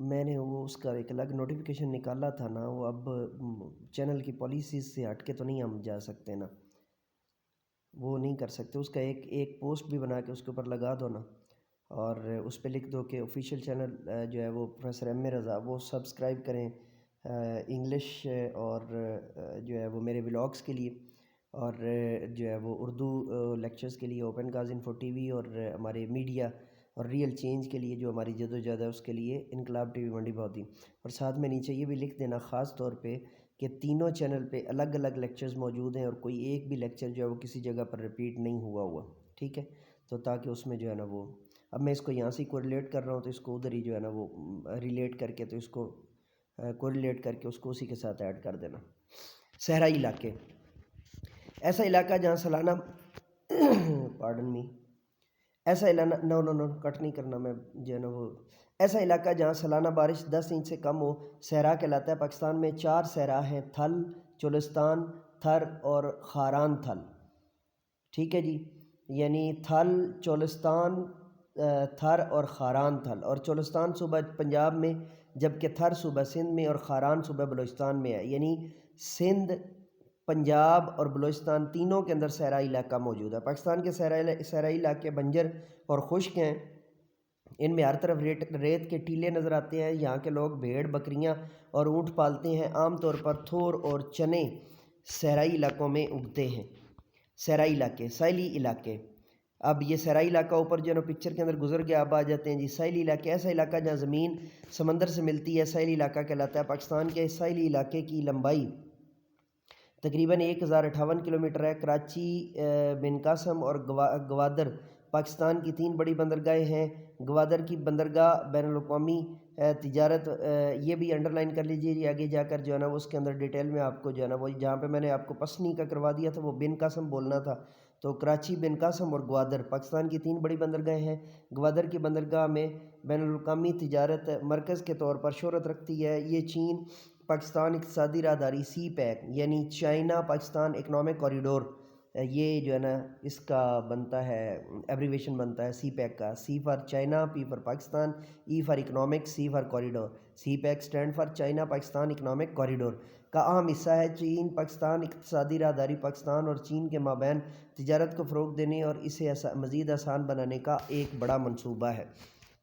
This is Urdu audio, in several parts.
میں نے وہ اس کا ایک الگ نوٹیفیکیشن نکالا تھا نا، وہ اب چینل کی پالیسیز سے ہٹ کے تو نہیں ہم جا سکتے نا، وہ نہیں کر سکتے۔ اس کا ایک پوسٹ بھی بنا کے اس کے اوپر لگا دو نا، اور اس پہ لکھ دو کہ آفیشیل چینل جو ہے وہ پروفیسر ایم اے رضا، وہ سبسکرائب کریں انگلش اور جو ہے وہ میرے ولاگس کے لیے، اور جو ہے وہ اردو لیکچرز کے لیے open cause info T V, اور ہمارے میڈیا اور ریئل چینج کے لیے جو ہماری جدوجہد ہے اس کے لیے انقلاب ٹی وی منڈی بہتی۔ اور ساتھ میں نیچے یہ بھی لکھ دینا خاص طور پہ کہ تینوں چینل پہ الگ الگ لیکچرز موجود ہیں، اور کوئی ایک بھی لیکچر جو ہے وہ کسی جگہ پر ریپیٹ نہیں ہوا، ٹھیک ہے؟ تو تاکہ اس میں جو ہے نا وہ، اب میں اس کو یہاں سے کوریلیٹ کر رہا ہوں تو اس کو ادھر ہی جو ہے نا وہ ریلیٹ کر کے، تو اس کو کوریلیٹ کر کے اس کو اسی کے ساتھ ایڈ کر دینا۔ صحرائی علاقے، ایسا علاقہ جہاں سالانہ پارڈن می، ایسا علاقہ نو نو نو کٹ نہیں کرنا، میں جو ہے نا وہ، ایسا علاقہ جہاں سالانہ بارش 10 انچ سے کم ہو صحرا کہلاتا ہے۔ پاکستان میں 4 صحرا ہیں: تھل، چولستان، تھر اور خاران تھل، ٹھیک ہے جی؟ یعنی تھل، چولستان، تھر اور خاران تھل، اور چولستان صوبہ پنجاب میں، جبکہ تھر صوبہ سندھ میں اور خاران صوبہ بلوچستان میں ہے۔ یعنی سندھ، پنجاب اور بلوچستان تینوں کے اندر صحرائی علاقہ موجود ہے۔ پاکستان کے صحرائی علاقے بنجر اور خشک ہیں، ان میں ہر طرف ریت کے ٹیلے نظر آتے ہیں۔ یہاں کے لوگ بھیڑ، بکریاں اور اونٹ پالتے ہیں۔ عام طور پر تھور اور چنے صحرائی علاقوں میں اگتے ہیں۔ صحرائی علاقے، ساحلی علاقے، اب یہ صحرائی علاقہ اوپر جو ہے نا پکچر کے اندر گزر کے اب آ جاتے ہیں جی۔ ساحلی علاقے، ایسا علاقہ جہاں زمین سمندر سے ملتی ہے ساحلی علاقہ کہلاتا ہے۔ پاکستان کے ساحلی علاقے کی لمبائی تقریباً 1058 کلومیٹر ہے۔ کراچی، بن قاسم اور گوادر پاکستان کی 3 بڑی بندرگاہیں ہیں۔ گوادر کی بندرگاہ بین الاقوامی تجارت، یہ بھی انڈرلائن کر لیجیے جی، آگے جا کر جو ہے نا وہ اس کے اندر ڈیٹیل میں آپ کو جو ہے نا وہ، جہاں پہ میں نے آپ کو پسنی کا کروا دیا تھا وہ بن قاسم بولنا تھا، تو کراچی، بن قاسم اور گوادر پاکستان کی 3 بڑی بندرگاہیں ہیں۔ گوادر کی بندرگاہ میں بین الاقوامی تجارت مرکز کے طور پر شہرت رکھتی ہے۔ یہ چین پاکستان اقتصادی راہداری سی پیک، یعنی چائنا پاکستان اکنامک کوریڈور، یہ جو ہے نا اس کا بنتا ہے، ایبریویشن بنتا ہے سی پیک کا: C for China, P for Pakistan, E for economic, C for corridor. CPEC stand for China Pakistan economic corridor کا اہم حصہ ہے۔ چین پاکستان اقتصادی راہداری پاکستان اور چین کے مابین تجارت کو فروغ دینے اور اسے مزید آسان بنانے کا ایک بڑا منصوبہ ہے۔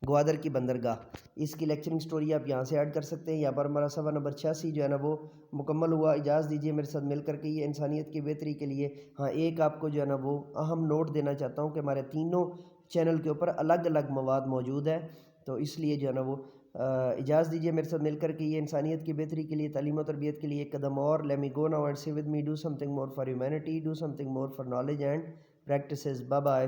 گوادر کی بندرگاہ، اس کی لیکچرنگ سٹوری آپ یہاں سے ایڈ کر سکتے ہیں۔ یہاں پر ہمارا صفحہ نمبر 86 جو ہے نا وہ مکمل ہوا۔ اجازت دیجیے میرے ساتھ مل کر کے یہ انسانیت کی بہتری کے لیے، ہاں ایک آپ کو جو ہے نا وہ اہم نوٹ دینا چاہتا ہوں کہ ہمارے تینوں چینل کے اوپر الگ الگ مواد موجود ہے، تو اس لیے جو ہے نا وہ اجازت دیجیے میرے ساتھ مل کر کے یہ انسانیت کی بہتری کے لیے، تعلیم و تربیت کے لیے ایک قدم اور۔ Let me go now and see with me, do something more for humanity, do something more for knowledge and practices. Bye bye.